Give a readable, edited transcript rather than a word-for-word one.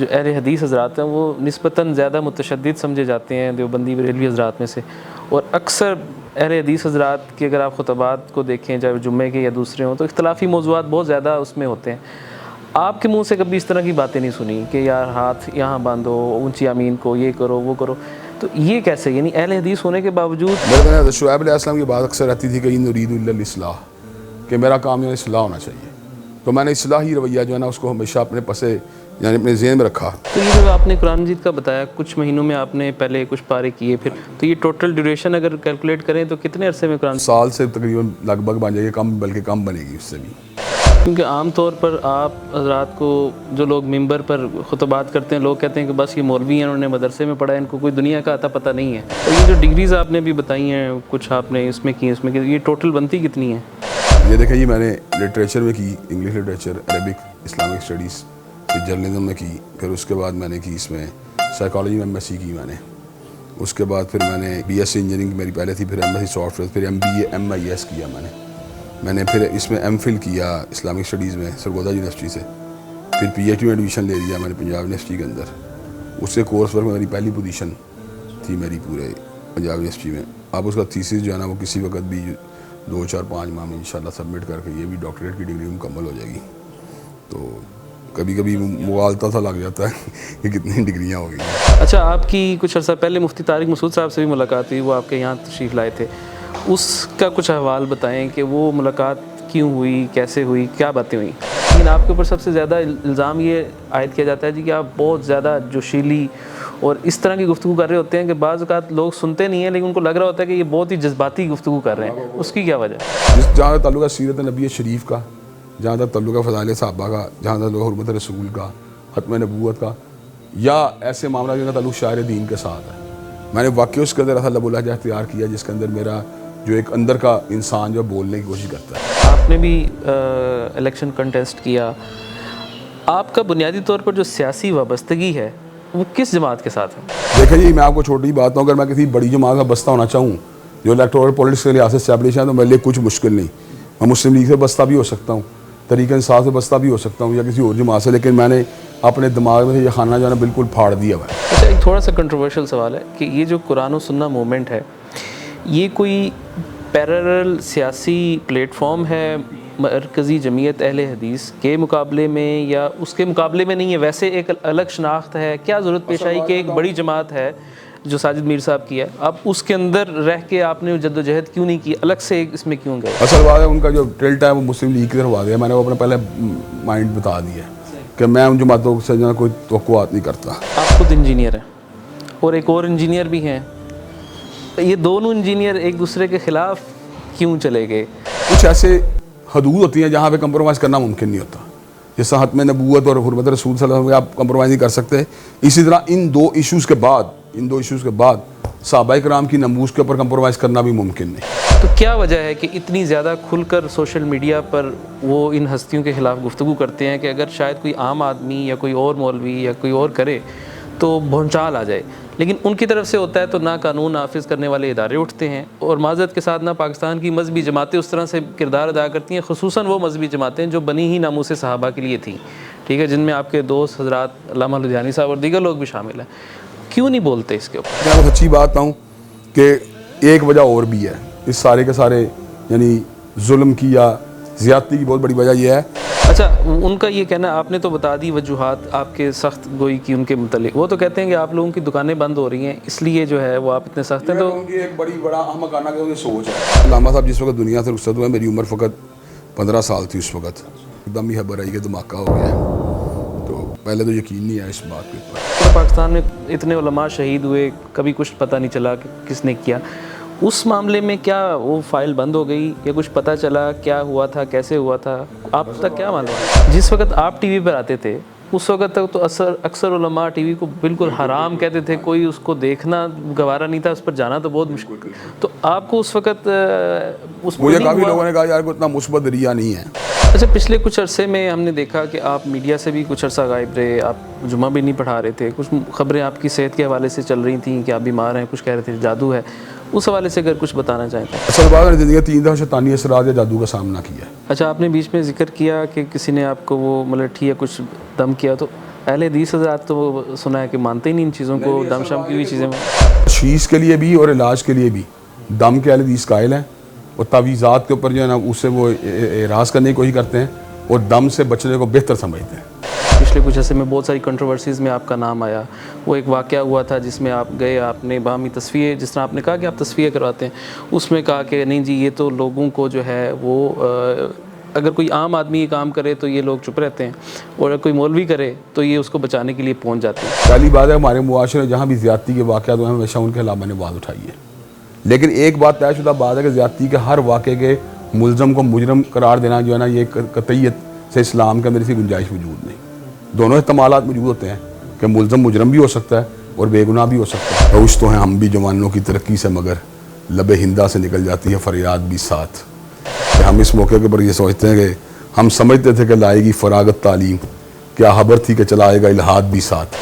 جو اہل حدیث حضرات ہیں وہ نسبتاً زیادہ متشدد سمجھے جاتے ہیں دیوبندی بریلوی حضرات میں سے، اور اکثر اہل حدیث حضرات کے اگر آپ خطبات کو دیکھیں چاہے جمعے کے یا دوسرے ہوں تو اختلافی موضوعات بہت زیادہ اس میں ہوتے ہیں۔ آپ کے منہ سے کبھی اس طرح کی باتیں نہیں سنی کہ یار ہاتھ یہاں باندھو، اونچی آمین کو یہ کرو وہ کرو، تو یہ کیسے؟ یعنی اہل حدیث ہونے کے باوجود میرے حضرت شعیب علیہ السلام کی بات اکثر رہتی تھی کہ ان نرید الا الاصلاح، کہ میرا کام یہ اصلاح ہونا چاہیے، تو میں نے اصلاحی رویہ جو ہے نا اس کو ہمیشہ اپنے پسے یعنی اپنے ذہن میں رکھا۔ تو یہ جو آپ نے قرآن مجید کا بتایا کچھ مہینوں میں آپ نے پہلے کچھ پارے کیے، پھر تو یہ ٹوٹل ڈیوریشن اگر کیلکولیٹ کریں تو کتنے عرصے میں قرآن؟ سال سے تقریباً لگ بھگ بن جائے گی، کم بلکہ کم بنے گی اس سے بھی، کیونکہ عام طور پر آپ حضرات کو جو لوگ ممبر پر خطبات کرتے ہیں لوگ کہتے ہیں کہ بس یہ مولوی ہیں، انہوں نے مدرسے میں پڑھا ہے، ان کو کوئی دنیا کا عطا پتہ نہیں ہے۔ اور یہ جو ڈگریز آپ نے بھی بتائی ہیں کچھ آپ نے اس میں کی، اس میں کی، یہ ٹوٹل بنتی کتنی ہیں؟ یہ دیکھیں جی میں نے لٹریچر میں کی، English literature, Arabic, Islamic studies, پھر جرنلزم میں کی، پھر اس کے بعد میں نے کی اس میں سائیکالوجی میں MS سی کی میں نے، اس کے بعد پھر میں نے BSc انجینئرنگ میری پہلے تھی، پھر MSc سافٹ ویئر، پھر MBA MIS کیا میں نے پھر اس میں MPhil کیا اسلامک اسٹڈیز میں سرگودا یونیورسٹی سے، پھر PhD میں ایڈمیشن لے لیا میں نے پنجاب یونیورسٹی کے اندر، اس سے کورس ورک میں میری پہلی پوزیشن تھی میری پورے پنجاب یونیورسٹی میں۔ اب اس کا تھیسس جو ہے نا وہ کسی وقت بھی 2 4 5 ماہ میں انشاءاللہ سبمٹ کر کے یہ بھی ڈاکٹریٹ کی ڈگری مکمل ہو جائے گی۔ تو کبھی کبھی مغالطہ سا لگ جاتا ہے کہ کتنی ڈگریاں ہو گئی۔ اچھا، آپ کی کچھ عرصہ پہلے مفتی طارق مسعود صاحب سے بھی ملاقات ہوئی، وہ آپ کے یہاں تشریف لائے تھے، اس کا کچھ احوال بتائیں کہ وہ ملاقات کیوں ہوئی، کیسے ہوئی، کیا باتیں ہوئیں؟ لیکن آپ کے اوپر سب سے زیادہ الزام یہ عائد کیا جاتا ہے جی کہ آپ بہت زیادہ جوشیلی اور اس طرح کی گفتگو کر رہے ہوتے ہیں کہ بعض اوقات لوگ سنتے نہیں ہیں لیکن ان کو لگ رہا ہوتا ہے کہ یہ بہت ہی جذباتی گفتگو کر رہے ہیں، اس کی کیا وجہ ہے؟ جہاں تک تعلق ہے سیرت نبی شریف کا، جہاں تک تعلق ہے فضائل صحابہ کا، جہاں تک حرمت رسول کا، ختم نبوت کا، یا ایسے معاملہ جن کا تعلق شاعر دین کے ساتھ ہے، میں نے واقعی اس کے اندر ایسا لب لہجہ اختیار کیا جس کے اندر میرا جو ایک اندر کا انسان جو بولنے کی کوشش کرتا ہے۔ آپ نے بھی الیکشن کنٹیسٹ کیا، آپ کا بنیادی طور پر جو سیاسی وابستگی ہے وہ کس جماعت کے ساتھ ہے؟ دیکھیں جی میں آپ کو چھوٹی بات ہوں، اگر میں کسی بڑی جماعت کا بستہ ہونا چاہوں جو الیکٹورل پولیٹکس کے لحاظ سے اسٹیبلش ہے تو میرے لیے کچھ مشکل نہیں، میں مسلم لیگ سے بستہ بھی ہو سکتا ہوں، تحریک انصاف سے بستہ بھی ہو سکتا ہوں یا کسی اور جماعت سے، لیکن میں نے اپنے دماغ میں سے یہ خانہ جو ہے نا بالکل پھاڑ دیا ہوا ہے۔ اچھا، ایک تھوڑا سا کنٹروورشل سوال ہے کہ یہ جو قرآن و سنہ موومنٹ ہے یہ کوئی پیرالل سیاسی پلیٹ فارم ہے مرکزی جمعیت اہل حدیث کے مقابلے میں یا اس کے مقابلے میں نہیں ہے، ویسے ایک الگ شناخت ہے؟ کیا ضرورت پیش آئی کہ ایک بڑی جماعت ہے جو ساجد میر صاحب کی ہے، اب اس کے اندر رہ کے آپ نے جد و جہد کیوں نہیں کی، الگ سے اس میں کیوں گئے؟ اصل بات ہے ان کا جو ٹلٹ ہے وہ مسلم لیگ کی طرف آ گیا، میں نے وہ اپنے پہلے مائنڈ بتا دیا کہ میں ان جماعتوں سے جو ہے کوئی توقعات نہیں کرتا۔ آپ خود انجینئر ہیں اور ایک اور انجینئر بھی ہیں، یہ دونوں انجینئر ایک دوسرے کے خلاف کیوں چلے گئے؟ کچھ ایسے حدود ہوتی ہیں جہاں پہ کمپرومائز کرنا ممکن نہیں ہوتا، جس طرح ختم نبوت اور حرمت رسول صلی اللہ علیہ وسلم آپ کمپرومائز نہیں کر سکتے، اسی طرح ان دو ایشوز کے بعد صحابہ کرام کی نموز کے اوپر کمپرومائز کرنا بھی ممکن نہیں۔ تو کیا وجہ ہے کہ اتنی زیادہ کھل کر سوشل میڈیا پر وہ ان ہستیوں کے خلاف گفتگو کرتے ہیں کہ اگر شاید کوئی عام آدمی یا کوئی اور مولوی یا کوئی اور کرے تو بھونچال آ جائے، لیکن ان کی طرف سے ہوتا ہے تو نہ قانون نافذ کرنے والے ادارے اٹھتے ہیں، اور معذرت کے ساتھ نہ پاکستان کی مذہبی جماعتیں اس طرح سے کردار ادا کرتی ہیں، خصوصاً وہ مذہبی جماعتیں جو بنی ہی ناموس صحابہ کے لیے تھیں، ٹھیک ہے، جن میں آپ کے دوست حضرات علامہ لدھیانی صاحب اور دیگر لوگ بھی شامل ہیں، کیوں نہیں بولتے اس کے اوپر؟ میں سچی بات ہوں کہ ایک وجہ اور بھی ہے اس سارے کے سارے یعنی ظلم کی یا زیادتی کی بہت بڑی وجہ یہ ہے۔ اچھا، ان کا یہ کہنا آپ نے تو بتا دی وجوہات آپ کے سخت گوئی کی ان کے متعلق، وہ تو کہتے ہیں کہ آپ لوگوں کی دکانیں بند ہو رہی ہیں اس لیے جو ہے وہ آپ اتنے سخت ہیں، تو ان کی ایک بڑا احمقانہ سوچ ہے۔ علامہ صاحب جس وقت دنیا سے رخصت ہوئے میری عمر فقط 15 سال تھی، اس وقت ایک دم ہی خبر آئی کہ دھماکہ ہو گیا، تو پہلے تو یقین نہیں ہے اس بات کے اوپر۔ پاکستان میں اتنے علماء شہید ہوئے، کبھی کچھ پتہ نہیں چلا کہ کس نے کیا، اس معاملے میں کیا وہ فائل بند ہو گئی یا کچھ پتہ چلا کیا ہوا تھا، کیسے ہوا تھا، آپ تک کیا معلوم؟ جس وقت آپ ٹی وی پر آتے تھے اس وقت تک تو اکثر علماء ٹی وی کو بالکل حرام کہتے تھے، کوئی اس کو دیکھنا گوارا نہیں تھا، اس پر جانا تو بہت مشکل، تو آپ کو اس وقت اس مجھے کافی لوگوں نے کہا یار کوئی اتنا مثبت ذریعہ نہیں ہے۔ اچھا، پچھلے کچھ عرصے میں ہم نے دیکھا کہ آپ میڈیا سے بھی کچھ عرصہ غائب رہے، آپ جمعہ بھی نہیں پڑھا رہے تھے، کچھ خبریں آپ کی صحت کے حوالے سے چل رہی تھیں کہ آپ بیمار ہیں، کچھ کہہ رہے تھے جادو ہے، اس حوالے سے اگر کچھ بتانا چاہیں تو؟ اصل بات ہے زندگی 3 دفعہ شیطانی اثرات یا جادو کا سامنا کیا ہے۔ اچھا، آپ نے بیچ میں ذکر کیا کہ کسی نے آپ کو وہ ملٹھی یا کچھ دم کیا، تو اہل حدیث حضرات تو سنا ہے کہ مانتے ہی نہیں ان چیزوں کو، دم شم کی بھی چیزیں میں. تشخیص کے لیے بھی اور علاج کے لیے بھی دم کے اہل حدیث قائل ہیں، اور تعویذات کے اوپر جو ہے نا اس سے وہ اعراض کرنے کی کوشش کرتے ہیں اور دم سے بچنے کو بہتر سمجھتے ہیں. پچھلے کچھ عرصے میں بہت ساری کنٹروورسیز میں آپ کا نام آیا. وہ ایک واقعہ ہوا تھا جس میں آپ گئے، آپ نے باہمی تصفیے، جس طرح آپ نے کہا کہ آپ تصفیے کرواتے ہیں، اس میں کہا کہ نہیں جی یہ تو لوگوں کو جو ہے وہ اگر کوئی عام آدمی یہ کام کرے تو یہ لوگ چپ رہتے ہیں، اور اگر کوئی مولوی کرے تو یہ اس کو بچانے کے لیے پہنچ جاتے ہیں. پہلی بات ہے ہمارے معاشرے میں جہاں بھی زیادتی کے واقعات ہوئے ہیں ہمیشہ ان کے خلاف میں نے آواز اٹھائی ہے، لیکن ایک بات طے شدہ بات ہے کہ زیادتی کے ہر واقعے کے ملزم کو مجرم قرار دینا جو ہے نا یہ قطعیت سے اسلام کے اندر اسی گنجائش موجود نہیں. دونوں احتمالات موجود ہوتے ہیں کہ ملزم مجرم بھی ہو سکتا ہے اور بے گناہ بھی ہو سکتا ہے. روش تو ہیں ہم بھی جوانوں کی ترقی سے، مگر لب ہندا سے نکل جاتی ہے فریاد بھی ساتھ. کہ ہم اس موقع کے اوپر یہ سوچتے ہیں کہ ہم سمجھتے تھے کہ لائے گی فراغت تعلیم، کیا خبر تھی کہ چلائے گا الہاد بھی ساتھ.